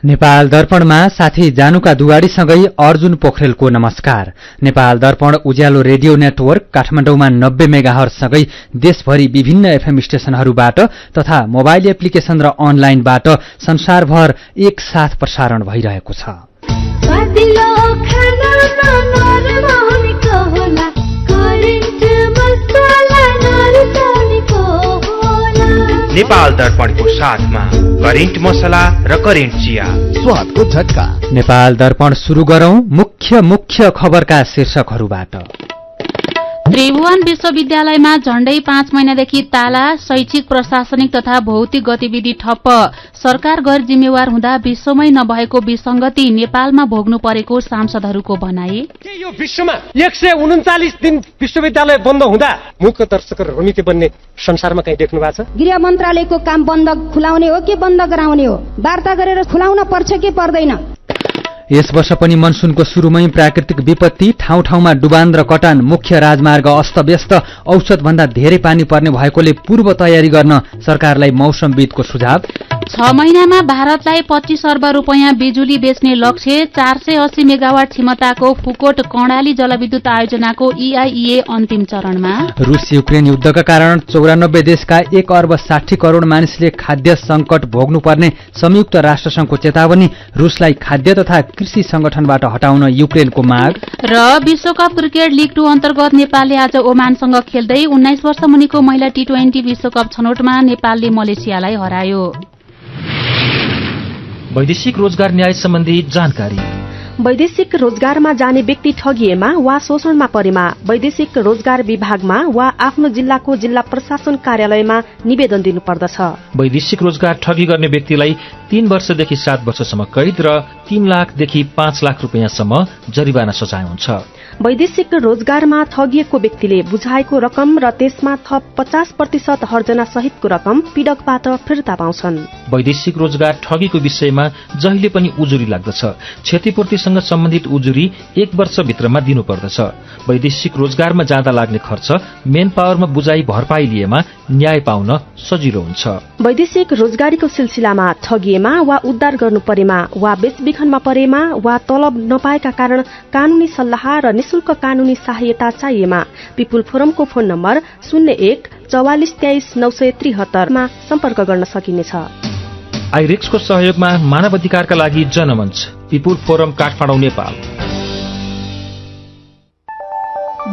नेपाल दर्पणमा साथी जानुका दुवाडीसँगै अर्जुन पोखरेलको नमस्कार। नेपाल दर्पण उज्यालो रेडियो नेटवर्क काठमाडौँमा 90 मेगाहर्जसँगै देशभरि विभिन्न एफएम स्टेशनहरूबाट तथा मोबाइल एप्लिकेशन र अनलाइनबाट संसारभर एकसाथ प्रसारण भइरहेको छ। नेपाल दर्पणको साथमा करेन्ट मसला र करेन्ट चिया, स्वादको झट्का। नेपाल दर्पण सुरु गरौं मुख्य खबरका शीर्षकहरूबाट। त्रिभुवन विश्वविद्यालयमा झण्डै 5 महिनादेखि ताला, शैक्षिक प्रशासनिक तथा भौतिक गतिविधि ठप्प। सरकार गैर जिम्मेवार हुँदा विश्वमै नभएको विसंगति नेपालमा भोग्नु परेको सांसदहरूको भनाई। यो विश्वमा 139 दिन विश्वविद्यालय बन्द हुँदा मुख्य दर्शक रमिते बन्ने संसारमा कहीँ देख्नु भएको छ? गृह मन्त्रालयको काम बन्द खुलाउने हो कि बन्द गराउने हो? वार्ता गरेर खुलाउन पर्छ कि पर्दैन? यस वर्ष पनि मनसुनको सुरुमै प्राकृतिक विपत्ति, ठाउँ ठाउँमा डुबान र कटान, मुख्य राजमार्ग अस्तव्यस्त, औसतभन्दा धेरै पानी पर्ने भएकोले पूर्व तयारी गर्न सरकारलाई मौसमविदको सुझाव। 6 महिनामा भारतलाई 25 अर्ब रुपैयाँ बिजुली बेच्ने लक्ष्य। 480 मेगावाट क्षमताको फुकोट कर्णाली जलविद्युत आयोजनाको EIEA अन्तिम चरणमा। रूस युक्रेन युद्धका कारण 94 देशका 1 अर्ब 60 करोड़ मानिसले खाद्य संकट भोग्नुपर्ने संयुक्त राष्ट्रसंघको चेतावनी। रूसलाई खाद्य तथा कृषि संगठनबाट हटाउन युक्रेनको माग। र विश्वकप क्रिकेट लीग 2 अन्तर्गत नेपालले आज ओमानसँग खेल्दै 19 वर्ष मुनिको महिला T20 विश्वकप छनौटमा नेपालले मलेसियालाई हरायो। वैदेशिक रोजगार न्याय सम्बन्धी जानकारी। वैदेशिक रोजगारमा जाने व्यक्ति ठगिएमा वा शोषणमा परेमा वैदेशिक रोजगार विभागमा वा आफ्नो जिल्लाको जिल्ला प्रशासन कार्यालयमा निवेदन दिनुपर्दछ। वैदेशिक रोजगार ठगी गर्ने व्यक्तिलाई 3 वर्षदेखि 7 वर्षसम्म कैद र 3 लाखदेखि 5 लाख रुपैयाँसम्म जरिवाना सजाय हुन्छ। वैदेशिक रोजगारमा ठगिएको व्यक्तिले बुझाएको रकम र त्यसमा थप 50% हर्जना सहितको रकम पीडकबाट फिर्ता पाउँछन्। वैदेशिक रोजगार ठगीको विषयमा जहिले पनि उजुरी लाग्दछ। क्षतिपूर्तिसँग सम्बन्धित उजुरी 1 वर्षभित्रमा दिनुपर्दछ। वैदेशिक रोजगारमा जाँदा लाग्ने खर्च मेन पावरमा बुझाइ भरपाई लिएमा न्याय पाउन सजिलो हुन्छ। वैदेशिक रोजगारीको सिलसिलामा ठगिएमा वा उद्धार गर्नु परेमा वा बेचबिखनमा परेमा वा तलब नपाएका कारण कानूनी सल्लाह र निशुल्क कानूनी सहायता चाहिएमा पिपुल फोरमको फोन नम्बर 01 44 23 973 मा सम्पर्क गर्न सकिनेछ। आइरेक्सको सहयोगमा मानव अधिकारका लागि जनमञ्च, पिपुल फोरम काठमाडौँ, नेपाल।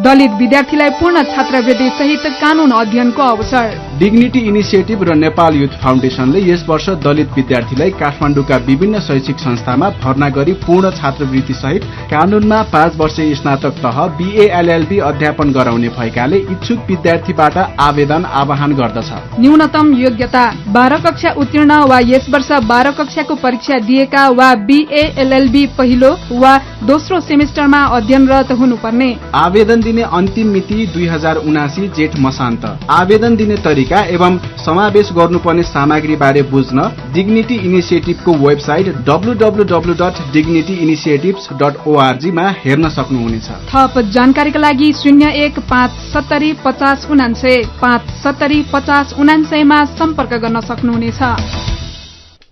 दलित विद्यार्थीलाई पूर्ण छात्रवृत्ति सहित कानून अध्ययनको अवसर। डिग्निटी इनिसिएटिभ र नेपाल युथ फाउन्डेशनले यस वर्ष दलित विद्यार्थीलाई काठमाडौँका विभिन्न शैक्षिक संस्थामा भर्ना गरी पूर्ण छात्रवृत्ति सहित कानूनमा 5 वर्षीय स्नातक तह BA LLB अध्यापन गराउने भएकाले इच्छुक विद्यार्थीबाट आवेदन आह्वान गर्दछ। न्यूनतम योग्यता 12 कक्षा उत्तीर्ण वा यस वर्ष 12 कक्षाको परीक्षा दिएका वा BA LLB पहिलो वा दोस्रो सेमेस्टरमा अध्ययनरत हुनुपर्ने। आवेदन दिने अन्तिम मिति 2079 जेठ मसान्त। आवेदन दिने तरिका एवं समावेश गर्नुपर्ने सामग्री बारे बुझ्न डिग्निटी इनिसिएटिभको वेबसाइट www.dignityinitiatives.org मा हेर्न सक्नुहुनेछ। थप जानकारीका लागि 01 570 50 99 570 50 99 मा सम्पर्क गर्न सक्नुहुनेछ।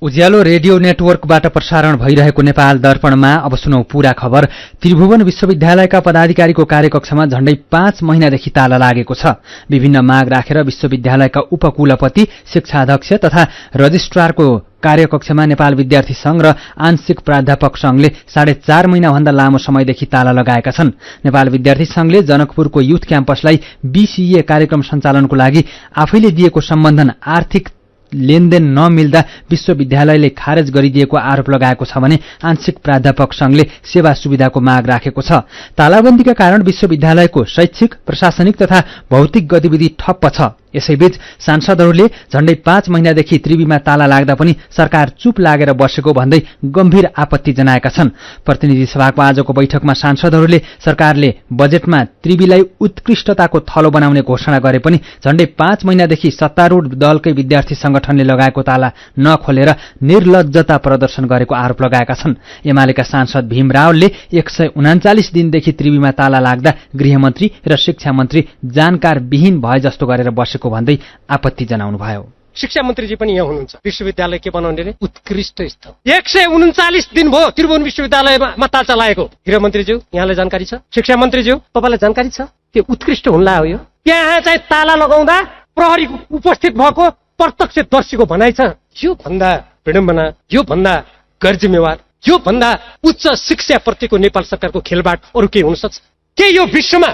उज्यालो रेडियो नेटवर्कबाट प्रसारण भइरहेको नेपाल दर्पणमा अब सुनौ पूरा खबर। त्रिभुवन विश्वविद्यालयका पदाधिकारीको कार्यकक्षमा झण्डै 5 महिनादेखि ताला लागेको छ। विभिन्न माग राखेर विश्वविद्यालयका उपकुलपति, शिक्षाध्यक्ष तथा रजिस्ट्रारको कार्यकक्षमा नेपाल विद्यार्थी संघ र आंशिक प्राध्यापक संघले 4.5 महिनाभन्दा लामो समयदेखि ताला लगाएका छन्। नेपाल विद्यार्थी संघले जनकपुरको युथ क्याम्पसलाई BCA कार्यक्रम सञ्चालनको लागि आफैले दिएको सम्बन्धन आर्थिक लेनदेन नमिल्दा विश्वविद्यालयले खारेज गरिदिएको आरोप लगाएको छ भने आंशिक प्राध्यापक संघले सेवा सुविधाको माग राखेको छ। तालाबन्दीका कारण विश्वविद्यालयको शैक्षिक, प्रशासनिक तथा भौतिक गतिविधि ठप्प छ। यसैबीच सांसदहरूले झण्डै 5 महिनादेखि त्रिवीमा ताला लाग्दा पनि सरकार चुप लागेर बसेको भन्दै गम्भीर आपत्ति जनाएका छन्। प्रतिनिधि सभाको आजको बैठकमा सांसदहरूले सरकारले बजेटमा त्रिवीलाई उत्कृष्टताको थलो बनाउने घोषणा गरे पनि झण्डै 5 महिनादेखि सत्तारूढ दलकै विद्यार्थी संगठनले लगाएको ताला नखोलेर निर्लज्जता प्रदर्शन गरेको आरोप लगाएका छन्। एमालेका सांसद भीम रावलले 139 दिनदेखि त्रिवीमा ताला लाग्दा गृहमन्त्री र शिक्षा मन्त्री जानकार विहीन भए जस्तो गरेर बसेको भन्दै आपत्ति जनाउनुभयो। शिक्षा मन्त्रीजी पनि यहाँ हुनुहुन्छ। विश्वविद्यालय के बनाउने रे? उत्कृष्ट स्थल। 139 दिन भयो त्रिभुवन विश्वविद्यालयमा मत्ता चलाएको। गृहमन्त्रीज्यू यहाँलाई जानकारी छ? शिक्षा मन्त्रीज्यू तपाईँलाई जानकारी छ? त्यो उत्कृष्ट हुन्ला हो यो। त्यहाँ चाहिँ ताला लगाउँदा प्रहरी उपस्थित भएको प्रत्यक्षदर्शीको भनाइ छ। यो भन्दा विडम्बना, यो भन्दा गैरजिम्मेवार, यो भन्दा उच्च शिक्षाप्रतिको नेपाल सरकारको खेलबाट अरू के हुन सक्छ? के यो विश्वमा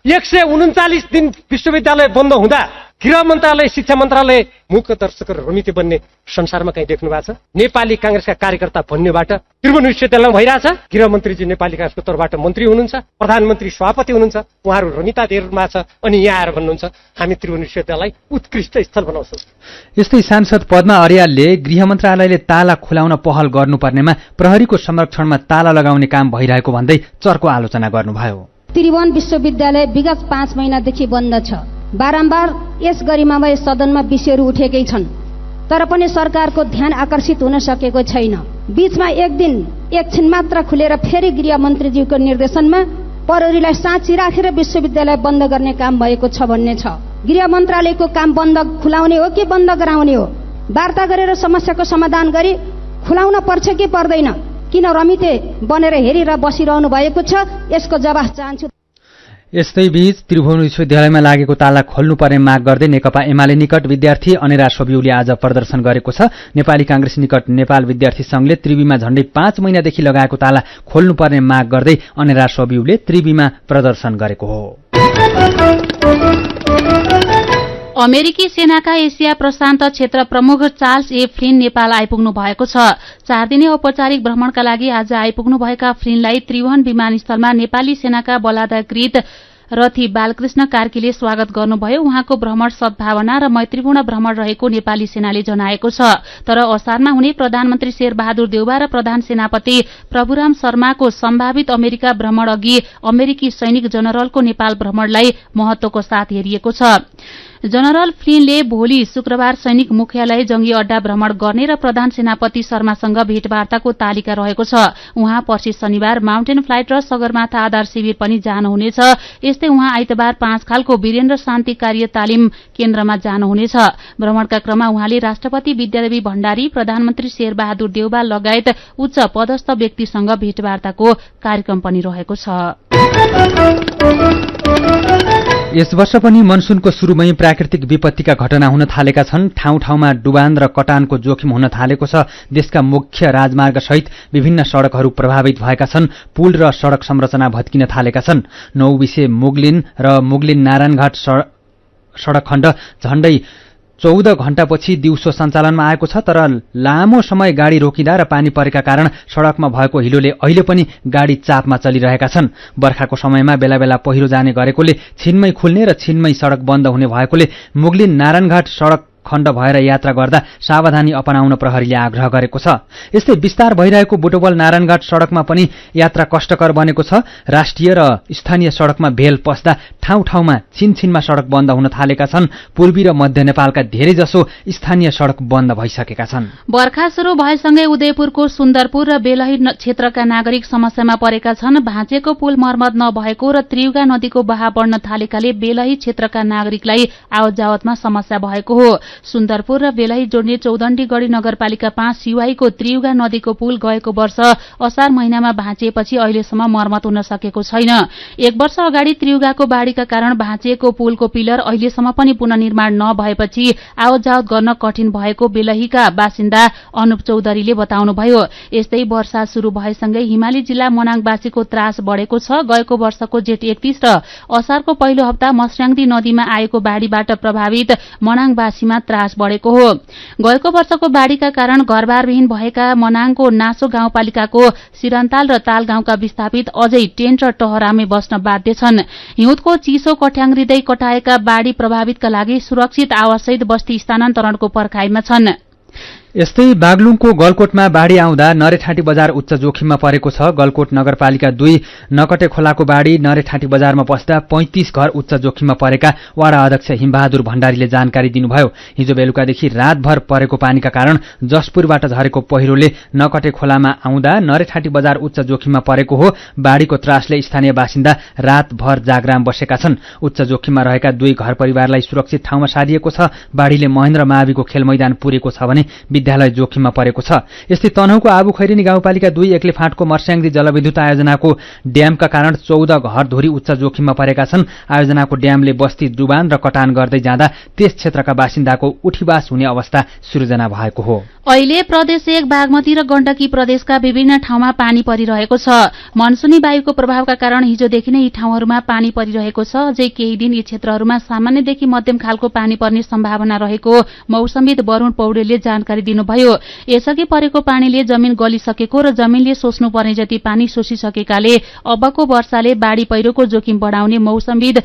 139 दिन विश्वविद्यालय बन्द हुँदा गृह मन्त्रालय, शिक्षा मन्त्रालय मुख्य दर्शक र रमिते बन्ने संसारमा कहीँ देख्नु भएको छ? नेपाली कांग्रेसका कार्यकर्ता भन्नेबाट त्रिभुवन विश्वविद्यालयमा भइरहेछ। गृहमन्त्रीजी नेपाली कांग्रेसको तर्फबाट मन्त्री हुनुहुन्छ, प्रधानमन्त्री सभापति हुनुहुन्छ, उहाँहरू रमिता देरमा छ, अनि यहाँ आएर भन्नुहुन्छ हामी त्रिभुवन विश्वविद्यालय उत्कृष्ट स्थल बनाउँछौँ। यस्तै सांसद पद्मा अर्यालले गृह मन्त्रालयले ताला खुलाउन पहल गर्नुपर्नेमा प्रहरीको संरक्षणमा ताला लगाउने काम भइरहेको भन्दै चर्को आलोचना गर्नुभयो। त्रिभुवन विश्वविद्यालय विगत 5 महिनादेखि बन्द छ। बारम्बार यस गरिमामय सदनमा विषयहरू उठेकै छन्, तर पनि सरकारको ध्यान आकर्षित हुन सकेको छैन। बीचमा एक दिन एकछिन मात्र खुलेर फेरि गृह मन्त्रीज्यूको निर्देशनमा प्रहरीलाई साँची राखेर विश्वविद्यालय बन्द गर्ने काम भएको छ भन्ने छ। गृह मन्त्रालयको काम बन्द खुलाउने हो कि बन्द गराउने हो? वार्ता गरेर समस्याको समाधान गरी खुलाउन पर्छ कि पर्दैन? किन रमिते बनेर हेरेर बसिरहनु भएको छ? यसको जवाफ चाहन्छु। यस्तै बीच त्रिभुवन विश्वविद्यालयमा लागेको ताला खोल्नुपर्ने माग गर्दै नेकपा एमाले निकट विद्यार्थी अनेरा सोबिउले आज प्रदर्शन गरेको छ। नेपाली कांग्रेस निकट नेपाल विद्यार्थी संघले त्रिवीमा झण्डै 5 महिनादेखि लगाएको ताला खोल्नुपर्ने माग गर्दै अनेरा सोबिउले त्रिवीमा प्रदर्शन गरेको हो। अमेरिकी सेनाका एसिया प्रशान्त क्षेत्र प्रमुख चार्ल्स ए फ्लिन नेपाल आइपुग्नु भएको छ। 4 दिने औपचारिक भ्रमणका लागि आज आइपुग्नुभएका फ्लिनलाई त्रिभुवन विमानस्थलमा नेपाली सेनाका बलादाकृत रथी बालकृष्ण कार्कीले स्वागत गर्नुभयो। उहाँको भ्रमण सद्भावना र मैत्रीपूर्ण भ्रमण रहेको नेपाली सेनाले जनाएको छ। तर असारमा हुने प्रधानमन्त्री शेरबहादुर देउवा र प्रधान सेनापति प्रभुराम शर्माको सम्भावित अमेरिका भ्रमण अघि अमेरिकी सैनिक जनरलको नेपाल भ्रमणलाई महत्वको साथ हेरिएको छ। जनरल फ्लिनले भोलि शुक्रबार सैनिक मुख्यालय जंगी अड्डा भ्रमण गर्ने र प्रधान सेनापति शर्मासँग भेटवार्ताको तालिका रहेको छ। उहाँ पर्सि शनिबार माउन्टेन फ्लाइट र सगरमाथा आधार शिविर पनि जानुहुनेछ। यस्तै उहाँ आइतबार 5 खालको वीरेन्द्र शान्ति कार्य तालिम केन्द्रमा जानुहुनेछ। भ्रमणका क्रममा उहाँले राष्ट्रपति विद्यादेवी भण्डारी, प्रधानमन्त्री शेरबहादुर देउवा लगायत उच्च पदस्थ व्यक्तिसँग भेटवार्ताको कार्यक्रम पनि रहेको छ। यस वर्ष पनि मनसूनको सुरुमै प्राकृतिक विपत्तिका घटना हुन थालेका छन्। ठाउँ ठाउँमा डुबान र कटानको जोखिम हुन थालेको छ। देशका मुख्य राजमार्ग सहित विभिन्न सड़कहरू प्रभावित भएका छन्। पुल र सड़क संरचना भत्किन थालेका छन्। नौबिसे मुगलिन र मुगलिन नारायणघाट सड़क खण्ड झण्डै 14 घण्टापछि दिउँसो सञ्चालनमा आएको छ। तर लामो समय गाडी रोकिँदा र पानी परेका कारण सड़कमा भएको हिलोले अहिले पनि गाडी चापमा चलिरहेका छन्। बर्खाको समयमा बेला बेला पहिरो जाने गरेकोले छिनमै खुल्ने र छिनमै सड़क बन्द हुने भएकोले मुगलिन नारायणघाट सड़क खण्ड भएर यात्रा गर्दा सावधानी अपनाउन प्रहरीले आग्रह गरेको छ। यस्तै विस्तार भइरहेको बुटवल नारायणघाट सड़कमा पनि यात्रा कष्टकर बनेको छ। राष्ट्रिय र स्थानीय सड़कमा भेल पस्दा ठाउँ ठाउँमा छिनछिनमा सड़क बन्द हुन थालेका छन्। पूर्वी र मध्य नेपालका धेरैजसो स्थानीय सड़क बन्द भइसकेका छन्। बर्खा सुरु भएसँगै उदयपुरको सुन्दरपुर र बेलही क्षेत्रका नागरिक समस्यामा परेका छन्। भाँचेको पुल मर्मत नभएको र त्रियुगा नदीको बहाव बढ्न थालेकाले बेलही क्षेत्रका नागरिकलाई आवत जावतमा समस्या भएको हो। सुन्दरपुर र बेलही जोड्ने चौदण्डीगढी नगरपालिका 5 सिवाईको त्रियुगा नदीको पुल गएको वर्ष असार महिनामा भाँचिएपछि अहिलेसम्म मर्मत हुन सकेको छैन। 1 वर्ष अगाडि त्रियुगाको बाढ़ीका कारण भाँचिएको पुलको पिलर अहिलेसम्म पनि पुनर्निर्माण नभएपछि आवत जावत गर्न कठिन भएको बेलहीका बासिन्दा अनुप चौधरीले बताउनुभयो। यस्तै वर्षा शुरू भएसँगै हिमाली जिल्ला मनाङवासीको त्रास बढ़ेको छ। गएको वर्षको जेठ 31 र असारको पहिलो हप्ता मस्र्याङदी नदीमा आएको बाढ़ीबाट प्रभावित मनाङवासीमा त्रास बढ़ेको हो। गएको वर्षको बाढ़ीका कारण घरबारविहीन भएका मनाङको नासो गाउँपालिकाको सिरन्ताल र ताल गाउँका विस्थापित अझै टेन्ट र टहरामे बस्न बाध्य छन्। हिउँदको चिसो कठ्याङ्ग्रिँदै कटाएका बाढ़ी प्रभावितका लागि सुरक्षित आवाससहित बस्ती स्थानान्तरणको पर्खाइमा छन्। यस्तै बागलुङको गलकोटमा बाढी आउँदा नरेठाँटी बजार उच्च जोखिममा परेको छ। गलकोट नगरपालिका 2 नकटे खोलाको बाढी नरेठाँटी बजारमा पस्दा 35 घर उच्च जोखिममा परेका वडा अध्यक्ष हिमबहादुर भण्डारीले जानकारी दिनुभयो। हिजो बेलुकादेखि रातभर परेको पानीका कारण जसपुरबाट झरेको पहिरोले नकटे खोलामा आउँदा नरेठाँटी बजार उच्च जोखिममा परेको हो। बाढीको त्रासले स्थानीय बासिन्दा रातभर जागराम बसेका छन्। उच्च जोखिममा रहेका 2 घर परिवारलाई सुरक्षित ठाउँमा सारिएको छ। बाढीले महेन्द्र माविको खेल मैदान पुरेको छ भने विद्यालय जोखिममा परेको छ। यस्तै तनहुँको आबु खैरेनी गाउँपालिका 2 एक्ले फाँटको मर्स्याङ्दी जलविद्युत आयोजनाको ड्यामका कारण 14 घरधुरी उच्च जोखिममा परेका छन्। आयोजनाको ड्यामले बस्ती डुबान र कटान गर्दै जाँदा त्यस क्षेत्रका बासिन्दाको उठीबास हुने अवस्था सृजना भएको हो। अहिले प्रदेश 1 बागमती र गण्डकी प्रदेशका विभिन्न ठाउँमा पानी परिरहेको छ। मनसुनी वायुको प्रभावका कारण हिजोदेखि नै यी ठाउँहरूमा पानी परिरहेको छ। अझै केही दिन यी क्षेत्रहरूमा सामान्यदेखि मध्यम खालको पानी पर्ने सम्भावना रहेको मौसमविद वरुण पौडेलले जानकारी दिनुभयो। यसअघि परेको पानीले जमिन गलिसकेको र जमिनले सोच्नुपर्ने जति पानी सोसिसकेकाले अबको वर्षाले बाढी पहिरोको जोखिम बढाउने मौसमविद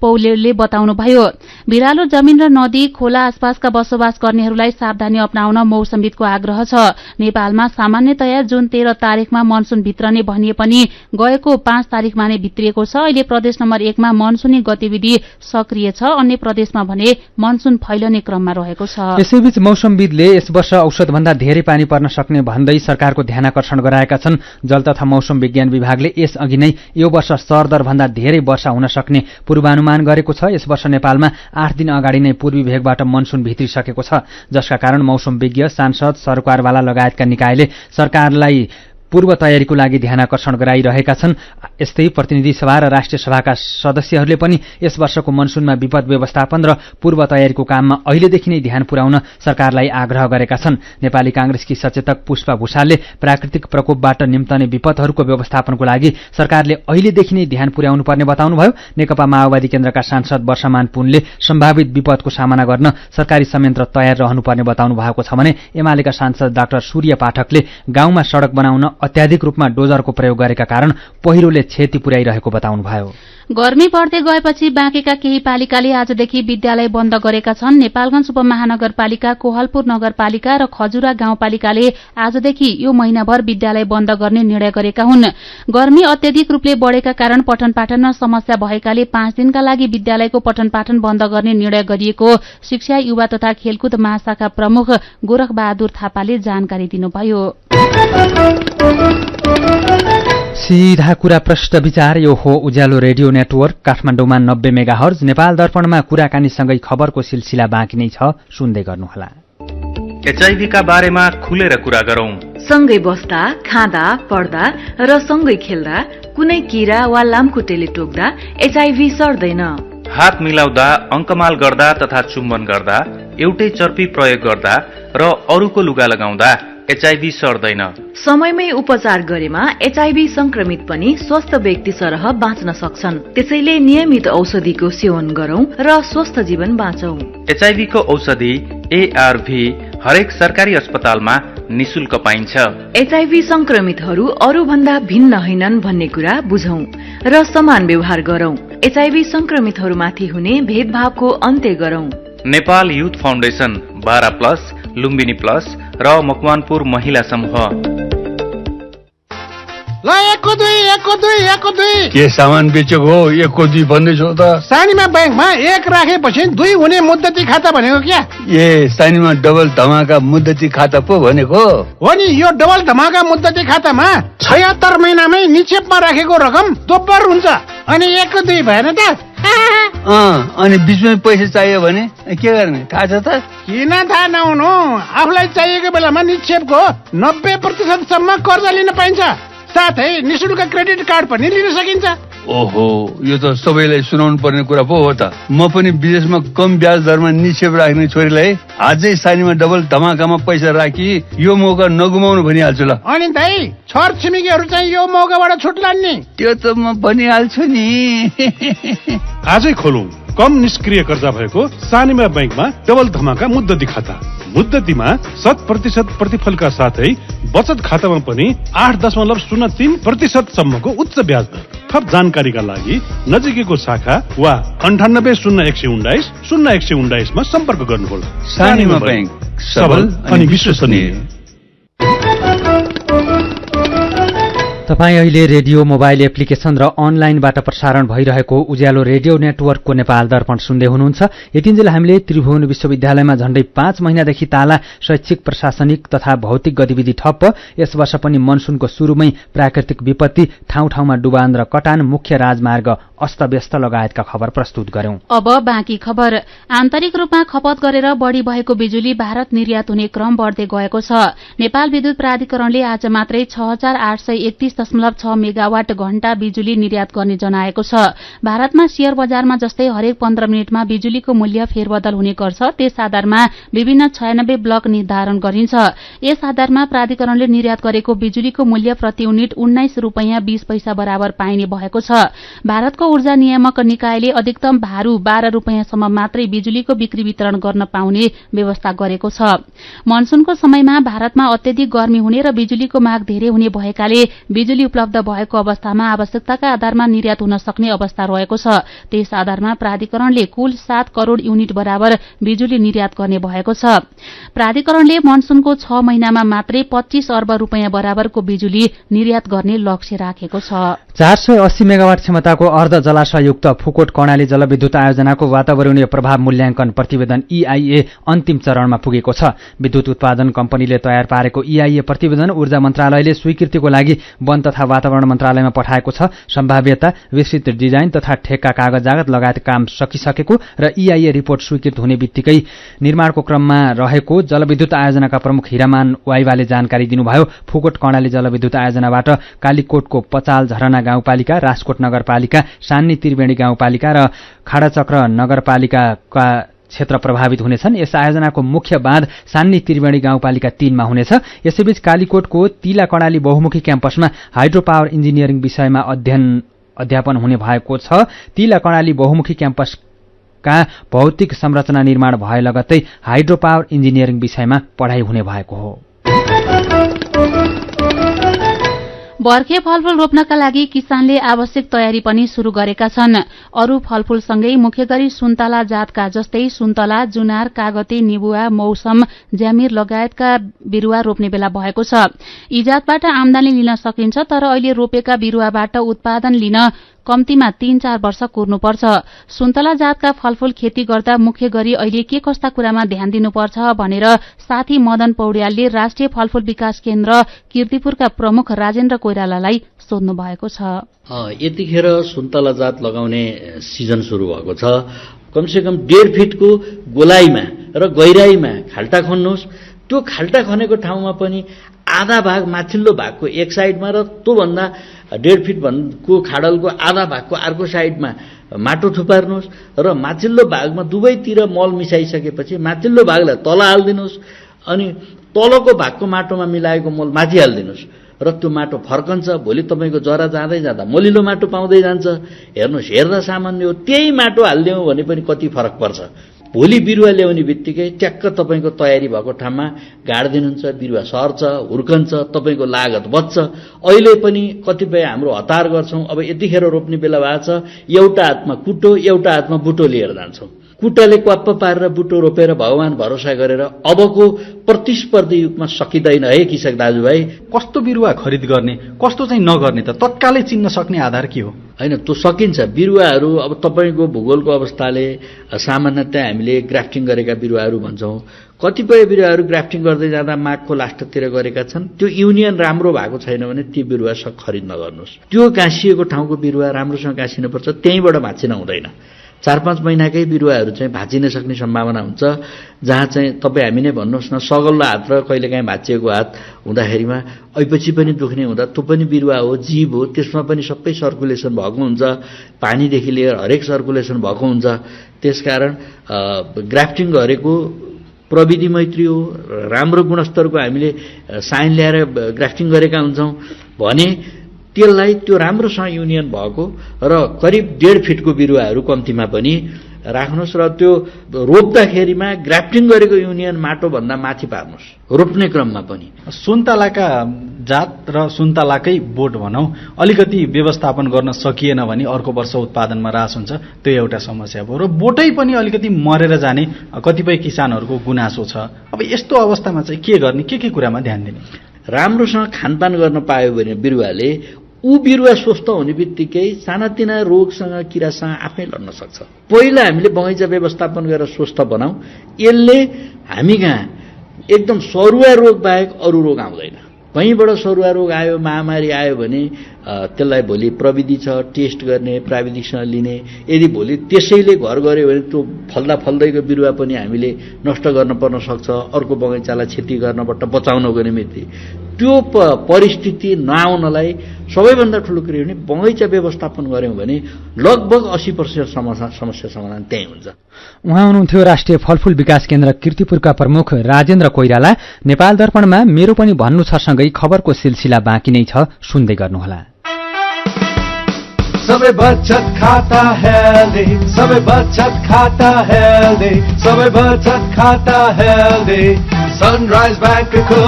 पौडेलले बताउनुभयो। भिरालो जमिन र नदी खोला आसपासका बसोबास गर्नेहरूलाई सावधानी अपनाउन मौसमविदको आग्रह छ। नेपालमा सामान्यतया जुन 13 तारिखमा मनसुन भित्रने भनिए पनि गएको 5 तारिखमा नै भित्रिएको छ। अहिले प्रदेश नम्बर 1 मा मनसुनी गतिविधि सक्रिय छ। अन्य प्रदेशमा भने मनसुन फैलने क्रममा रहेको छ। यसैबीच मौसमविदले यस वर्ष औषधभन्दा धेरै पानी पर्न सक्ने भन्दै सरकारको ध्यानाकर्षण गराएका छन्। जल तथा मौसम विज्ञान विभागले यसअघि नै यो वर्ष सरदरभन्दा धेरै वर्षा हुन सक्ने पूर्वानुमान गरेको छ। यस वर्ष नेपालमा 8 दिन अगाडि नै पूर्वी भेगबाट मनसुन भित्रिसकेको छ, जसका कारण मौसमविज्ञ, सांसद, सरकारवाला लगायतका निकायले सरकारलाई पूर्व तयारीको लागि ध्यानाकर्षण गराइरहेका छन्। यस्तै प्रतिनिधि सभा र राष्ट्रिय सभाका सदस्यहरूले पनि यस वर्षको मनसुनमा विपद व्यवस्थापन र पूर्व तयारीको काममा अहिलेदेखि नै ध्यान पुर्याउन सरकारलाई आग्रह गरेका छन्। नेपाली कांग्रेसकी सचेतक पुष्पा भूषालले प्राकृतिक प्रकोपबाट निम्तने विपदहरूको व्यवस्थापनको लागि सरकारले अहिलेदेखि नै ध्यान पुर्याउनु पर्ने बताउनुभयो। नेकपा माओवादी केन्द्रका सांसद वर्षमान पुनले सम्भावित विपदको सामना गर्न सरकारी संयन्त्र तयार रहनुपर्ने बताउनु भएको छ भने एमालेका सांसद डाक्टर सूर्य पाठकले गाउँमा सड़क बनाउन अत्याधिक रूपमा डोजरको प्रयोग गरेका कारण पहिरोले क्षति पुर्याइरहेको बताउनुभयो। गर्मी बढ्दै गएपछि बाँकेका केही पालिकाले आजदेखि विद्यालय बन्द गरेका छन्। नेपालगञ्ज उपमहानगरपालिका, कोहलपुर नगरपालिका र खजुरा गाउँपालिकाले आजदेखि यो महिनाभर विद्यालय बन्द गर्ने निर्णय गरेका हुन्। गर्मी अत्याधिक रूपले बढेका कारण पठन पाठनमा समस्या भएकाले 5 दिनका लागि विद्यालयको पठन पाठन बन्द गर्ने निर्णय गरिएको शिक्षा, युवा तथा खेलकुद महाशाखा प्रमुख गोरखबहादुर थापाले जानकारी दिनुभयो। सीधा कुरा प्रश्न विचार यो हो उज्यालो रेडियो नेटवर्क काठमाडौँमा 90 मेगाहर्ज। नेपाल दर्पणमा कुराकानीसँगै खबरको सिलसिला बाँकी नै छ, सुन्दै गर्नुहोला। एचआईभी का बारेमा खुलेर कुरा गरौं। सँगै बस्दा, खाँदा, पढ्दा र सँगै खेल्दा कुनै कीरा वा लामखुट्टेले टोक्दा एचआईभी सर्दैन। हात मिलाउँदा, अंकमाल गर्दा तथा चुम्बन गर्दा, एउटै चर्पी प्रयोग गर्दा र अरूको लुगा लगाउँदा एचआईभी सर्दैन। समयमै उपचार गरेमा एचआईभी संक्रमित पनि स्वस्थ व्यक्ति सरह बाँच्न सक्छन्। त्यसैले नियमित औषधिको सेवन गरौं र स्वस्थ जीवन बाँचौं। एचआईभी को औषधि एआरभी हरेक सरकारी अस्पतालमा निशुल्क पाइन्छ। एचआईभी संक्रमितहरू अरू भन्दा भिन्न होइनन् भन्ने कुरा बुझौं र समान व्यवहार गरौं। एचआईभी संक्रमितहरूमाथि हुने भेदभावको अन्त्य गरौं। Nepal youth foundation, 12+, Lumbini plus र मकवानपुर महिला समूह। ल 1-2 के सामान बेचेको हो? 1-2 भन्दैछौ त? सानीमा ब्याङ्कमा 1 राखेपछि 2 हुने मुद्दती खाता भनेको क्या? ए सानीमा डबल धमाका मुद्दती खाता पो भनेको हो नि। यो डबल धमाका मुद्दती खातामा 76 महिनामै निक्षेपमा राखेको रकम दोब्बर हुन्छ। अनि 1-2 भएन त? अनि बीचमै पैसा चाहियो भने के गर्ने थाहा छ त? किन थाहा नहुनु? आफूलाई चाहिएको बेलामा निक्षेपको 90% सम्म कर्जा लिन पाइन्छ। साथै निशुल्क क्रेडिट कार्ड पनि लिन सकिन्छ। ओहो, यो त सबैलाई सुनाउनु पर्ने कुरा पो हो त। म पनि विदेशमा कम ब्याज दरमा निक्षेप राख्ने छोरीलाई आजै सानीमा डबल धमाकामा पैसा राखी यो मौका नगुमाउनु भनिहाल्छु ल। अनि दाइ, छर छिमेकीहरू चाहिँ यो मौकाबाट छुट्लान् नि? त्यो त म भनिहाल्छु नि। आजै खोलौं कम निष्क्रिय कर्जा भएको सानीमा ब्याङ्कमा डबल धमाका मुद्दती खाता। मुद्दतीमा 100% प्रतिफलका साथै बचत खातामा पनि 8.03% सम्मको उच्च ब्याज दर। थप जानकारीका लागि नजिकैको शाखा वा 98 0119 0119 मा सम्पर्क गर्नुहोला। सानीमा ब्याङ्क, सबल अनि विश्वसनीय। तपाईँ अहिले रेडियो मोबाइल एप्लिकेशन र अनलाइनबाट प्रसारण भइरहेको उज्यालो रेडियो नेटवर्कको नेपाल दर्पण सुन्दै हुनुहुन्छ। यतिन्जेल हामीले त्रिभुवन विश्वविद्यालयमा झण्डै 5 महिनादेखि ताला, शैक्षिक प्रशासनिक तथा भौतिक गतिविधि ठप्प, यस वर्ष पनि मनसुनको सुरुमै प्राकृतिक विपत्ति, ठाउँ ठाउँमा डुबान र कटान, मुख्य राजमार्ग अस्तव्यस्त लगायतका खबर प्रस्तुत गर्यौं। अब बाँकी खबर। आन्तरिक रूपमा खपत गरेर बढ़ी भएको बिजुली भारत निर्यात हुने क्रम बढ़दै गएको छ। नेपाल विद्युत प्राधिकरणले आज मात्रै 6831.6 मेगावाट घण्टा बिजुली निर्यात गर्ने जनाएको छ। भारतमा शेयर बजारमा जस्तै हरेक 15 मिनटमा बिजुलीको मूल्य फेरबदल हुने गर्छ। त्यस आधारमा विभिन्न 96 ब्लक निर्धारण गरिन्छ। यस आधारमा प्राधिकरणले निर्यात गरेको बिजुलीको मूल्य प्रति युनिट 19 रुपैयाँ 20 पैसा बराबर पाइने भएको छ। भारतको ऊर्जा नियामक निकायले अधिकतम भारू 12 रुपैयाँसम्म मात्रै बिजुलीको बिक्री वितरण गर्न पाउने व्यवस्था गरेको छ। मनसुनको समयमा भारतमा अत्यधिक गर्मी हुने र बिजुलीको माग धेरै हुने भएकाले बिजुली उपलब्ध भएको अवस्थामा आवश्यकताका आधारमा निर्यात हुन सक्ने अवस्था रहेको छ। त्यस आधारमा प्राधिकरणले कुल 7 करोड़ युनिट बराबर बिजुली निर्यात गर्ने भएको छ। प्राधिकरणले मनसुनको 6 महिनामा मात्रै 25 अर्ब रुपैयाँ बराबरको बिजुली निर्यात गर्ने लक्ष्य राखेको छ। 480 मेगावाट क्षमताको अर्ध जलाशयुक्त फुकोट कर्णाली जलविद्युत आयोजनाको वातावरणीय प्रभाव मूल्याङ्कन प्रतिवेदन EIA अन्तिम चरणमा पुगेको छ। विद्युत उत्पादन कम्पनीले तयार पारेको EIA प्रतिवेदन ऊर्जा मन्त्रालयले स्वीकृतिको लागि वन तथा वातावरण मन्त्रालयमा पठाएको छ। सम्भाव्यता, विस्तृत डिजाइन तथा ठेक्का कागजात लगायत काम सकिसकेको र EIA रिपोर्ट स्वीकृत हुने बित्तिकै निर्माणको क्रममा रहेको जलविद्युत आयोजनाका प्रमुख हिरामान वाइवाले जानकारी दिनुभयो। फुकोट कर्णाली जलविद्युत आयोजनाबाट कालीकोटको पचाल झरना गाउँपालिका, राजकोट नगरपालिका, सान्नी त्रिवेणी गाउँपालिका र खाडाचक्र नगरपालिकाका क्षेत्र प्रभावित हुनेछन्। यस आयोजनाको मुख्य बाँध सान्नी त्रिवेणी गाउँपालिका 3 मा हुनेछ। यसैबीच कालीकोटको तिला कर्णाली बहुमुखी क्याम्पसमा हाइड्रो पावर इन्जिनियरिङ विषयमा अध्यापन हुने भएको छ। तिला कर्णाली बहुमुखी क्याम्पसका भौतिक संरचना निर्माण भए लगत्तै हाइड्रो पावर इन्जिनियरिङ विषयमा पढाइ हुने भएको हो। बर्खे फलफूल रोप्नका लागि किसानले आवश्यक तयारी पनि शुरू गरेका छन्। अरू फलफूलसँगै मुख्य गरी सुन्तला जातका जस्तै सुन्तला, जुनार, कागते, निबुवा, मौसम, ज्यामिर लगायतका बिरुवा रोप्ने बेला भएको छ। यी जातबाट आमदानी लिन सकिन्छ, तर अहिले रोपेका बिरुवाबाट उत्पादन लिन कम्तीमा 3-4 वर्ष कुर्नुपर्छ। सुन्तला जातका फलफूल खेती गर्दा मुख्य गरी अहिले के कस्ता कुरामा ध्यान दिनुपर्छ भनेर साथी मदन पौड्यालले राष्ट्रिय फलफूल विकास केन्द्र कीर्तिपुरका प्रमुख राजेन्द्र कोइरालालाई सोध्नु भएको छ। यतिखेर सुन्तला जात लगाउने सिजन सुरु भएको छ। कमसेकम 1.5 फिटको गोलाइमा र गहिराईमा खाल्टा खन्नुहोस्। त्यो खाल्टा खनेको ठाउँमा पनि आधा भाग माथिल्लो भागको एक साइडमा र त्योभन्दा 1.5 फिट को खाडलको आधा भागको अर्को साइडमा माटो थुपार्नुहोस् र माथिल्लो भागमा दुवैतिर मल मिसाइसकेपछि माथिल्लो भागलाई तल हालिदिनुहोस् अनि तलको भागको माटोमा मिलाएको मल माथि हालिदिनुहोस् र त्यो माटो फर्कन्छ। भोलि तपाईँको जरा जाँदै जाँदा मलिलो माटो पाउँदै जान्छ। हेर्नुहोस्, हेर्दा सामान्य हो, त्यही माटो हालिदिउँ भने पनि कति फरक पर्छ। भोलि बिरुवा ल्याउने बित्तिकै ट्याक्क तपाईँको तयारी भएको ठाउँमा गाडिदिनुहुन्छ, बिरुवा सर्छ, हुर्कन्छ, तपाईँको लागत बच्छ। अहिले पनि कतिपय हाम्रो हतार गर्छौँ। अब यतिखेर रोप्ने बेला भएको छ, एउटा हातमा कुटो एउटा हातमा बुटो लिएर जान्छौँ। कुटाले क्वाप्प पारेर बुटो रोपेर भगवान भरोसा गरेर अबको प्रतिस्पर्धी युगमा सकिँदैन है कृषक दाजुभाइ। कस्तो बिरुवा खरिद गर्ने, कस्तो चाहिँ नगर्ने त तत्कालै चिन्न सक्ने आधार के हो? होइन, त्यो सकिन्छ। बिरुवाहरू अब तपाईँको भूगोलको अवस्थाले सामान्यतया हामीले ग्राफ्टिङ गरेका बिरुवाहरू भन्छौँ। कतिपय बिरुवाहरू ग्राफ्टिङ गर्दै जाँदा माघको लास्टतिर गरेका छन्। त्यो युनियन राम्रो भएको छैन भने ती बिरुवा खरिद नगर्नुहोस्। त्यो गाँसिएको ठाउँको बिरुवा राम्रोसँग गाँसिनुपर्छ, त्यहीँबाट भाँचिन हुँदैन। 4-5 महिनाकै बिरुवाहरू चाहिँ भाँचिन सक्ने सम्भावना हुन्छ, जहाँ चाहिँ तपाईँ हामी नै भन्नुहोस् न, सगल्लो हात र कहिलेकाहीँ भाँचिएको हात हुँदाखेरिमा ऐपछि पनि दुख्ने हुँदा त्यो पनि बिरुवा हो, जीव हो, त्यसमा पनि सबै सर्कुलेसन भएको हुन्छ, पानीदेखि लिएर हरेक सर्कुलेसन भएको हुन्छ। त्यसकारण ग्राफ्टिङ गरेको प्रविधि मैत्री हो, राम्रो गुणस्तरको हामीले साइन ल्याएर ग्राफ्टिङ गरेका हुन्छौँ भने त्यसलाई त्यो राम्रोसँग युनियन भएको र करिब 1.5 फिटको बिरुवाहरू कम्तीमा पनि राख्नुहोस् र त्यो रोप्दाखेरिमा ग्राफ्टिङ गरेको युनियन माटोभन्दा माथि पार्नुहोस् रोप्ने क्रममा पनि। सुन्तलाका जात र सुन्तलाकै बोट भनौँ अलिकति व्यवस्थापन गर्न सकिएन भने अर्को वर्ष उत्पादनमा ह्रास हुन्छ, त्यो एउटा समस्या भयो। र बोटै पनि अलिकति मरेर जाने कतिपय किसानहरूको गुनासो छ। अब यस्तो अवस्थामा चाहिँ के गर्ने, के कुरामा ध्यान दिने? राम्रोसँग खानपान गर्न पायो भने बिरुवाले बिरुवा स्वस्थ हुने बित्तिकै सानातिना रोगसँग किरासँग आफै लड्न सक्छ। पहिला हामीले बगैँचा व्यवस्थापन गरेर स्वस्थ बनाऊ, यसले हामी कहाँ एकदम सरुवा रोग बाहेक अरू रोग आउँदैन। कहीँबाट सरुवा रोग आयो, महामारी आयो भने त्यसलाई भोलि प्रविधि छ टेस्ट गर्ने, प्राविधिकसँग लिने। यदि भोलि त्यसैले घर गऱ्यो भने त्यो फल्दैको बिरुवा पनि हामीले नष्ट गर्न पर्न सक्छ, अर्को बगैँचालाई क्षति गर्नबाट बचाउनको निमित्त। त्यो परिस्थिति नआउनलाई सबैभन्दा ठुलो कुरो भने बगैँचा व्यवस्थापन गऱ्यौँ भने लगभग 80% समस्या समाधान त्यही हुन्छ। उहाँ हुनुहुन्थ्यो राष्ट्रिय फलफूल विकास केन्द्र किर्तिपुरका प्रमुख राजेन्द्र कोइराला। नेपाल दर्पणमा मेरो पनि भन्नु छ सँगै खबरको सिलसिला बाँकी नै छ, सुन्दै गर्नुहोला। सबै बचत खाता हेल्दी, सबै बचत खाता हेल्दी, सबै बचत खाता हेल्दी। सनराइज बैंकको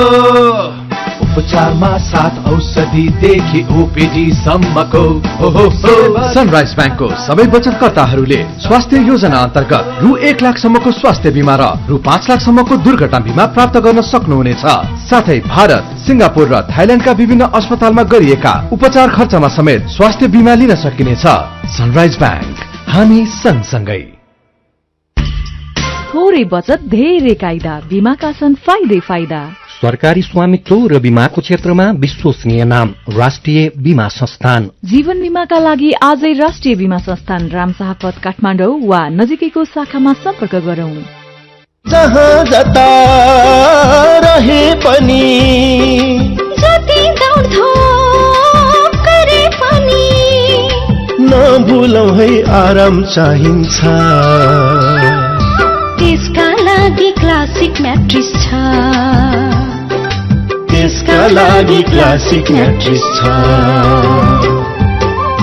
उपचारमा 7 औषधिदेखि ओपीडी सम्मको सनराइज बैंकको सबै बचतकर्ताहरूले स्वास्थ्य योजना अन्तर्गत रु 1 लाखसम्मको स्वास्थ्य बिमा र रु 5 लाखसम्मको दुर्घटना बिमा प्राप्त गर्न सक्नुहुनेछ। साथै भारत, सिंगापुर र थाइल्याण्डका विभिन्न अस्पतालमा गरिएका उपचार खर्चमा समेत स्वास्थ्य बिमा लिन सकिनेछ। सनराइज बैंक, हामी सँगसँगै। थोरै बचत धेरै कायदा, बीमाका छन् फाइदा। सरकारी स्वामित्व र बीमाको क्षेत्रमा विश्वसनीय नाम राष्ट्रिय बीमा संस्थान। जीवन बीमाका लागि आजै राष्ट्रिय बीमा संस्थान रामशाहपथ काठमाडौँ वा नजिकैको शाखामा सम्पर्क गरौं। जहाँ जता रहे पनि, जति दौडधोप गरे पनि, नभुलौं है आराम चाहिन्छ। त्यसका लागि क्लासिक म्याट्रिस छ, त्यसका लागि क्लासिक म्याट्रिस छ।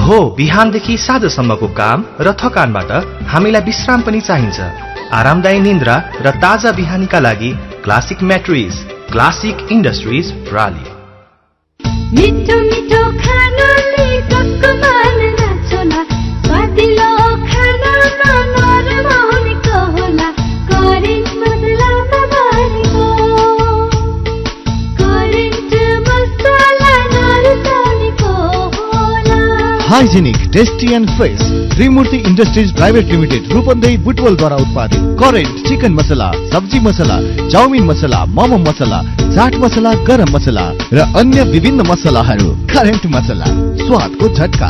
हो बिहानदेखि साँझसम्मको काम र थकानबाट हामीलाई विश्राम पनि चाहिन्छ। आरामदायी निन्द्रा र ताजा बिहानीका लागि क्लासिक म्याट्रिस, क्लासिक इन्डस्ट्रिज प्राली। मिठो मिठो खानाले टक्क मान नाच्ला, स्वादिलो खानामा नरम हुनेको होला, करेन्ट बदलामा भनेको, करेन्ट मसला नरुचाउनेको होला। Hygienic, tasty and fresh Trimurti industries private limited Rupandehi बुटवलद्वारा उत्पादित करेन्ट चिकन मसला, सब्जी मसला, चाउमिन मसला, मोमो मसला, चाट मसला, गरम मसला र अन्य विभिन्न मसलाहरू। करेन्ट मसला, स्वादको झट्का।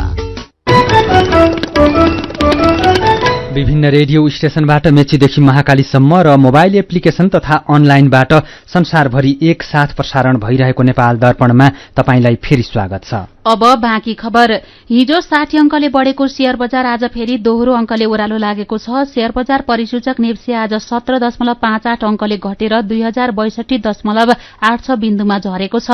विभिन्न रेडियो स्टेशनबाट मेचीदेखि महाकालीसम्म र मोबाइल एप्लिकेशन तथा अनलाइनबाट संसारभरि एकसाथ प्रसारण भइरहेको नेपाल दर्पणमा तपाईंलाई फेरि स्वागत छ। अब बाँकी खबर। हिजो 60 अंकले बढेको शेयर बजार आज फेरि दोहोरो अंकले ओह्रालो लागेको छ। शेयर बजार परिसूचक नेप्से आज 17.58 अंकले घटेर 2062.86 बिन्दुमा झरेको छ।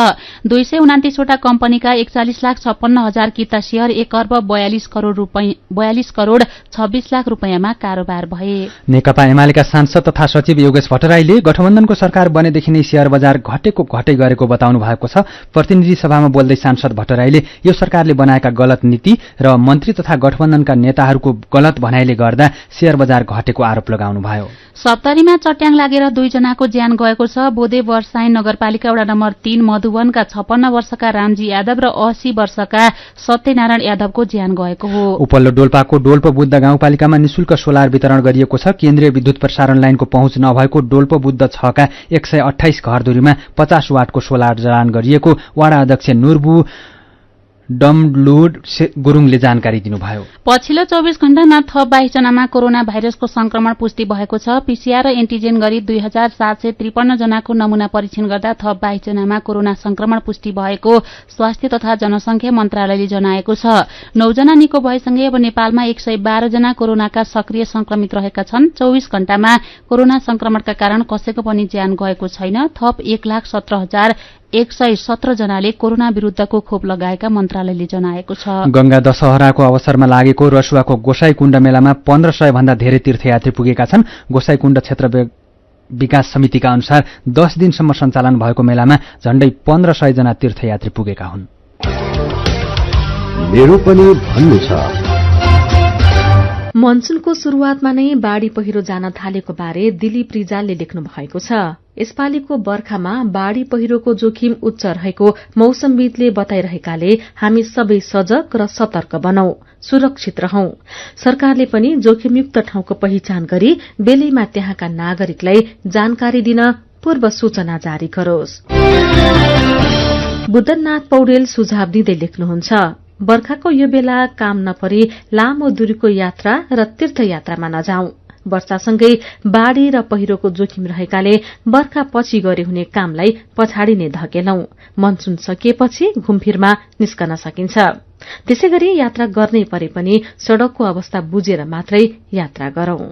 229 वटा कम्पनीका 41,56,000 किता शेयर 1 अर्ब 42 करोड़ 26 लाख रुपियाँमा कारोबार भए। नेकपा एमालेका सांसद तथा सचिव योगेश भट्टराईले गठबन्धनको सरकार बनेदेखि नै शेयर बजार घटै गरेको बताउनु भएको छ। प्रतिनिधि सभामा बोल्दै सांसद भट्टराईले यो सरकारले बनाएका गलत नीति र मन्त्री तथा गठबन्धनका नेताहरूको गलत भनाइले गर्दा शेयर बजार घटेको आरोप लगाउनुभयो। सप्तरीमा चट्याङ लागेर 2 जनाको ज्यान गएको छ। बोदे वर्षाइन नगरपालिका वडा नम्बर 3 मधुवनका 56 वर्षका रामजी यादव र 80 वर्षका सत्यनारायण यादवको ज्यान गएको हो। उपल्लो डोल्पाको डोल्प बुद्ध गाउँपालिकामा निशुल्क सोलर वितरण गरिएको छ। केन्द्रीय विद्युत प्रसारण लाइनको पहुँच नभएको डोल्प बुद्ध 6 का 128 घरधुरीमा 50 वाटको सोलर जडान गरिएको वडा अध्यक्ष नुरबु डमलुड गुरुङले जानकारी दिनुभयो। पछिल्लो 24 घण्टामा थप 22 जनामा कोरोना भाइरसको संक्रमण पुष्टि भएको छ। पीसीआर र एन्टिजेन गरी 2753 जनाको नमूना परीक्षण गर्दा थप 22 जनामा कोरोना संक्रमण पुष्टि भएको स्वास्थ्य तथा जनसंख्या मन्त्रालयले जनाएको छ। 9 जना निको भएसँगै अब नेपालमा 112 जना कोरोनाका सक्रिय संक्रमित रहेका छन्। 24 घण्टामा कोरोना संक्रमणका कारण कसैको पनि ज्यान गएको छैन। थप 1,17,117 जनाले कोरोना विरूद्धको खोप लगाएका मन्त्रालय मन्त्रालयले जनाएको छ। गंगा दशहराको अवसरमा लागेको रसुवाको गोसाईकुण्ड मेलामा 1500 भन्दा धेरै तीर्थयात्री पुगेका छन्। गोसाईकुण्ड क्षेत्र विकास समितिका अनुसार 10 दिनसम्म सञ्चालन भएको मेलामा झण्डै 1500 जना तीर्थयात्री पुगेका हुन्। मेरो पनि भन्नु छ। मनसुनको शुरूआतमा नै बाढ़ी पहिरो जान थालेको बारे दिलीप रिजालले लेख्नु भएको छ। यसपालिको बर्खामा बाढ़ी पहिरोको जोखिम उच्च रहेको मौसमविदले बताइरहेकाले हामी सबै सजग र सतर्क बनौं, सुरक्षित रहौं। सरकारले पनि जोखिमयुक्त ठाउँको पहिचान गरी बेलैमा त्यहाँका नागरिकलाई जानकारी दिन पूर्व सूचना जारी गरोस्। बुद्धनाथ पौडेल सुझाव दिँदै लेख्नुहुन्छ, बर्खाको यो बेला काम नपरी लामो दूरीको यात्रा र तीर्थयात्रामा नजाउँ। वर्षासँगै बाढ़ी र पहिरोको जोखिम रहेकाले बर्खा पछि गरे हुने कामलाई पछाडि नै धकेलौं। मनसुन सकिएपछि घुमफिरमा निस्कन सकिन्छ। त्यसैगरी यात्रा गर्नै परे पनि सड़कको अवस्था बुझेर मात्रै यात्रा गरौं।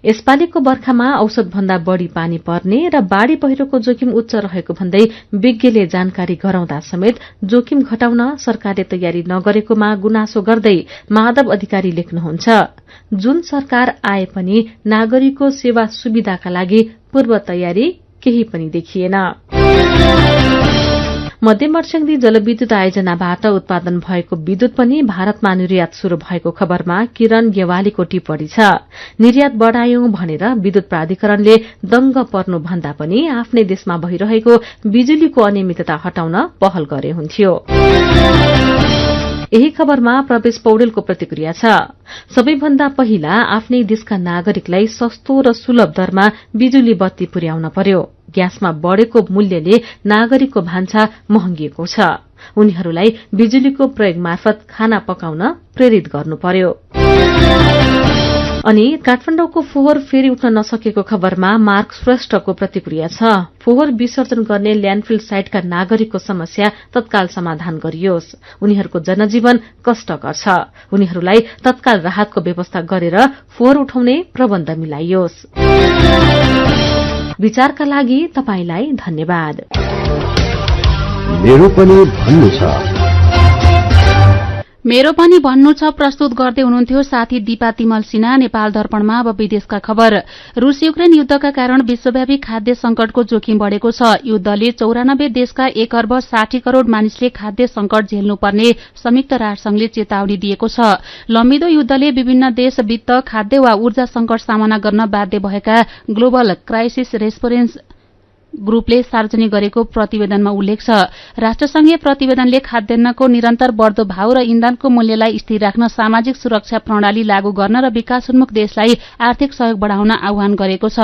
यसपालिको बर्खामा औसतभन्दा बढ़ी पानी पर्ने र बाढ़ी पहिरोको जोखिम उच्च रहेको भन्दै विज्ञले जानकारी गराउँदा समेत जोखिम घटाउन सरकारले तयारी नगरेकोमा गुनासो गर्दै माधव अधिकारी लेख्नुहुन्छ, जुन सरकार आए पनि नागरिकको सेवा सुविधाका लागि पूर्व तयारी केही पनि देखिएन। मध्यमवर्षेङ्दी जलविद्युत आयोजनाबाट उत्पादन भएको विद्युत पनि भारतमा निर्यात शुरू भएको खबरमा किरण गेवालीको टिप्पणी छ। निर्यात बढ़ायौं भनेर विद्युत प्राधिकरणले दंग पर्नु भन्दा पनि आफ्नै देशमा भइरहेको बिजुलीको अनियमितता हटाउन पहल गरे हुन्थ्यो। यही खबरमा प्रवेश पौडेलको प्रतिक्रिया छ, सबैभन्दा पहिला आफ्नै देशका नागरिकलाई सस्तो र सुलभ दरमा बिजुली बत्ती पुर्याउन पर्यो। ग्यासमा बढ़ेको मूल्यले नागरिकको भान्सा महँगिएको छ। उनीहरूलाई बिजुलीको प्रयोग मार्फत खाना पकाउन प्रेरित गर्नु पर्यो। अनि काठमाडौँको फोहोर फेरि उठ्न नसकेको खबरमा मार्क श्रेष्ठको प्रतिक्रिया छ, फोहोर विसर्जन गर्ने ल्याण्डफिल साइटका नागरिकको समस्या तत्काल समाधान गरियोस्। उनीहरूको जनजीवन कष्टकर छ। उनीहरूलाई तत्काल राहतको व्यवस्था गरेर फोहोर उठाउने प्रबन्ध मिलाइयोस्। विचारका लागि तपाईलाई धन्यवाद। मेरो पनि भन्नु छ। मेरो पनि भन्नु छ प्रस्तुत गर्दै हुनुहुन्थ्यो साथी दीपा तिमल सिन्हा। नेपाल दर्पणमा अब विदेशका खबर। रूस युक्रेन युद्धका कारण विश्वव्यापी खाद्य संकटको जोखिम बढ़ेको छ। युद्धले 94 देशका 1 अर्ब 60 करोड़ मानिसले खाद्य संकट झेल्नुपर्ने संयुक्त राष्ट्रसंघले चेतावनी दिएको छ। लम्बिदो युद्धले विभिन्न देश वित्त, खाद्य वा ऊर्जा संकट सामना गर्न बाध्य भएका ग्लोबल क्राइसिस रेस्पोन्स ग्रुपले सार्वजनिक गरेको प्रतिवेदनमा उल्लेख छ। राष्ट्रसंघीय प्रतिवेदनले खाद्यान्नको निरन्तर बढ़दो भाव र इन्धनको मूल्यलाई स्थिर राख्न सामाजिक सुरक्षा प्रणाली लागू गर्न र विकासोन्मुख देशलाई आर्थिक सहयोग बढ़ाउन आह्वान गरेको छ।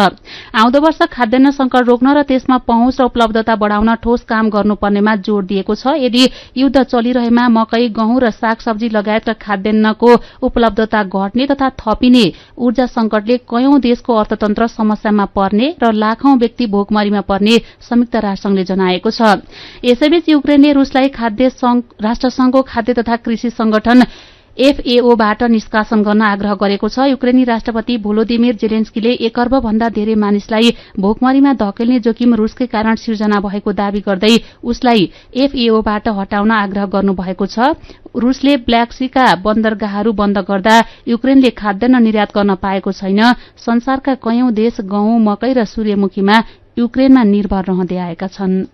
आउँदो वर्ष खाद्यान्न संकट रोक्न र त्यसमा पहुँच र उपलब्धता बढ़ाउन ठोस काम गर्नुपर्नेमा जोड़ दिएको छ। यदि युद्ध चलिरहेमा मकै, गहुँ र सागसब्जी लगायत खाद्यान्नको उपलब्धता घट्ने तथा थपिने ऊर्जा संकटले कयौं देशको अर्थतन्त्र समस्यामा पर्ने र लाखौं व्यक्ति भोकमरीमा पर्ने संयुक्त राष्ट्रसंघले जनाएको छ। यसैबीच युक्रेनले रूसलाई राष्ट्रसंघको खाद्य तथा कृषि संगठन FAO-बाट निष्कासन गर्न आग्रह गरेको छ। युक्रेनी राष्ट्रपति भोलोदिमिर जेलेन्स्कीले 1 अर्ब भन्दा धेरै मानिसलाई भोकमरीमा धकेल्ने जोखिम रूसकै कारण सिर्जना भएको दावी गर्दै उसलाई FAO-बाट हटाउन आग्रह गर्नुभएको छ। रूसले ब्ल्याक सीका बन्दरगाहहरू बन्द गर्दा युक्रेनले खाद्यान्न निर्यात गर्न पाएको छैन। संसारका कयौं देश गहुँ, मकै र सूर्यमुखीमा युक्रेनमा निर्भर रहँदै आएका छन्।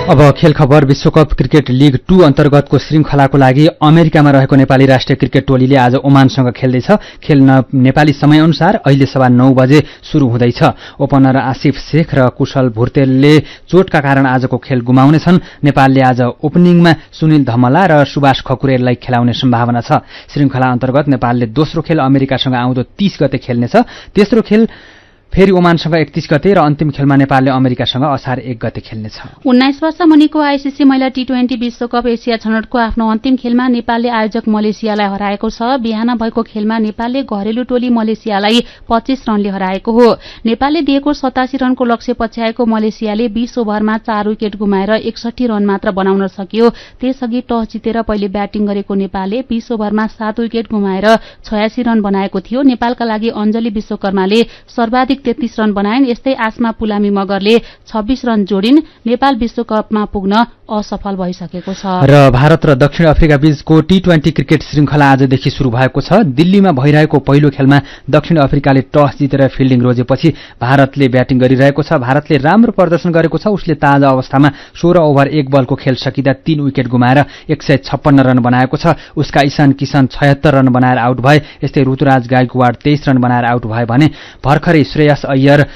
अब खेल खबर। विश्वकप क्रिकेट लीग 2 अन्तर्गतको श्रृंखलाको लागि अमेरिकामा रहेको नेपाली राष्ट्रिय क्रिकेट टोलीले आज ओमानसँग खेल्दैछ। खेल नेपाली समयअनुसार अहिले 9:15 बजे शुरू हुँदैछ। ओपनर आसिफ शेख र कुशल भुर्तेलले चोटका कारण आजको खेल गुमाउनेछन्। नेपालले आज ओपनिङमा सुनिल धमला र सुभाष खकुरेललाई खेलाउने सम्भावना छ। श्रृंखला अन्तर्गत नेपालले दोस्रो खेल अमेरिकासँग आउँदो 30 गते खेल्नेछ। तेस्रो खेल फेरि ओमानसँग 31 गते र अन्तिम खेलमा नेपालले अमेरिकासँग असार 1 गते खेल्नेछ। 19 वर्ष मुनिको आईसीसी महिला T20 विश्वकप एसिया छनौटको आफ्नो अन्तिम खेलमा नेपालले आयोजक मलेसियालाई हराएको छ। बिहान भएको खेलमा नेपालले घरेलु टोली मलेसियालाई 25 रनले हराएको हो। नेपालले दिएको 87 रनको लक्ष्य पछ्याएको मलेसियाले 20 ओभरमा 4 विकेट गुमाएर 61 रन मात्र बनाउन सक्यो। त्यसअघि टस जितेर पहिले ब्याटिङ गरेको नेपालले 20 ओभरमा 7 विकेट गुमाएर 86 रन बनाएको थियो। नेपालका लागि अञ्जली विश्वकर्माले सर्वाधिक 33 रन बनाइन्। यस्तै आसमा पुलामी मगरले 26 रन जोडिन्। नेपाल विश्वकपमा पुग्न असफल भइसकेको छ। र भारत र दक्षिण अफ्रिका बीचको T20 क्रिकेट श्रृंखला आजदेखि शुरू भएको छ। दिल्लीमा भइरहेको पहिलो खेलमा दक्षिण अफ्रिकाले टस जितेर फिल्डिङ रोजेपछि भारतले ब्याटिङ गरिरहेको छ। भारतले राम्रो प्रदर्शन गरेको छ। उसले ताजा अवस्थामा 16 ओभर 1 बलको खेल सकिँदा 3 विकेट गुमाएर 156 रन बनाएको छ। उसका ईशान किशन 76 रन बनाएर आउट भए। यस्तै ऋतुराज गायकवाड 23 रन बनाएर आउट भए भने भर्खरै श्रेयस अय्यर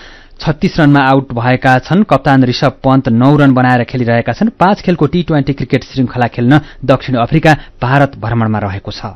36 रनमा आउट भएका छन्। कप्तान ऋषभ पन्त 9 रन बनाएर खेलिरहेका छन्। 5 खेलको T20 क्रिकेट श्रृंखला खेल्न दक्षिण अफ्रिका भारत भ्रमणमा रहेको छ।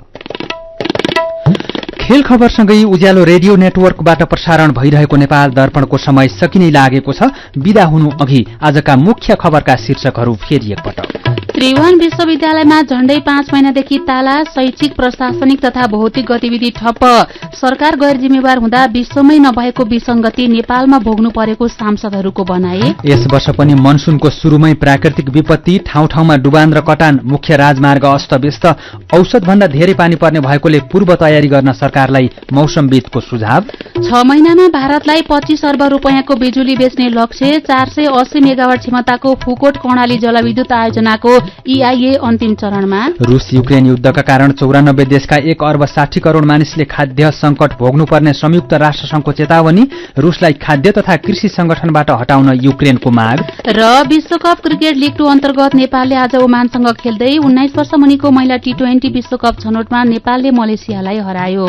खेल खबरसँगै उज्यालो रेडियो नेटवर्कबाट प्रसारण भइरहेको नेपाल दर्पणको समय सकिनै लागेको छ। बिदा हुनु अघि आजका मुख्य खबरका शीर्षकहरू फेरि एकपटक। त्रिभुवन विश्वविद्यालयमा झण्डै 5 महिनादेखि ताला, शैक्षिक प्रशासनिक तथा भौतिक गतिविधि ठप्प। सरकार गैर जिम्मेवार हुँदा विश्वमै नभएको विसंगति नेपालमा भोग्नु परेको सांसदहरूको भनाई। यस वर्ष पनि मनसुनको सुरुमै प्राकृतिक विपत्ति, ठाउँ ठाउँमा डुबान र कटान, मुख्य राजमार्ग अस्तव्यस्त, औसतभन्दा धेरै पानी पर्ने भएकोले पूर्व तयारी गर्न सरकारलाई मौसमविदको सुझाव। 6 महिनामा भारतलाई 25 अर्ब रुपैयाँको बिजुली बेच्ने लक्ष्य। 480 मेगावाट क्षमताको फुकोट कर्णाली जलविद्युत आयोजनाको EIA अन्तिम चरणमा। रूस युक्रेन युद्धका कारण 94 देशका 1 अर्ब 60 करोड़ मानिसले खाद्य संकट भोग्नुपर्ने संयुक्त राष्ट्र संघको चेतावनी। रूसलाई खाद्य तथा कृषि संगठनबाट हटाउन युक्रेनको माग। र विश्वकप क्रिकेट लिग 2 अन्तर्गत नेपालले आज ओमानसँग खेल्दै 19 वर्ष मुनिको महिला T20 विश्वकप छनौटमा नेपालले मलेसियालाई हरायो।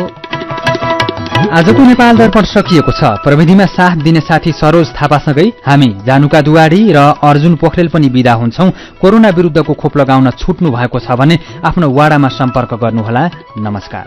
आजको नेपाल दर्पण सकिएको छ। प्रविधिमा साथ दिने साथी सरोज थापासँगै हामी जानुका दुवाडी र अर्जुन पोखरेल पनि बिदा हुन्छौं। कोरोना विरुद्धको खोप लगाउन छुट्नु भएको छ भने आफ्नो वाडामा सम्पर्क गर्नुहोला। नमस्कार।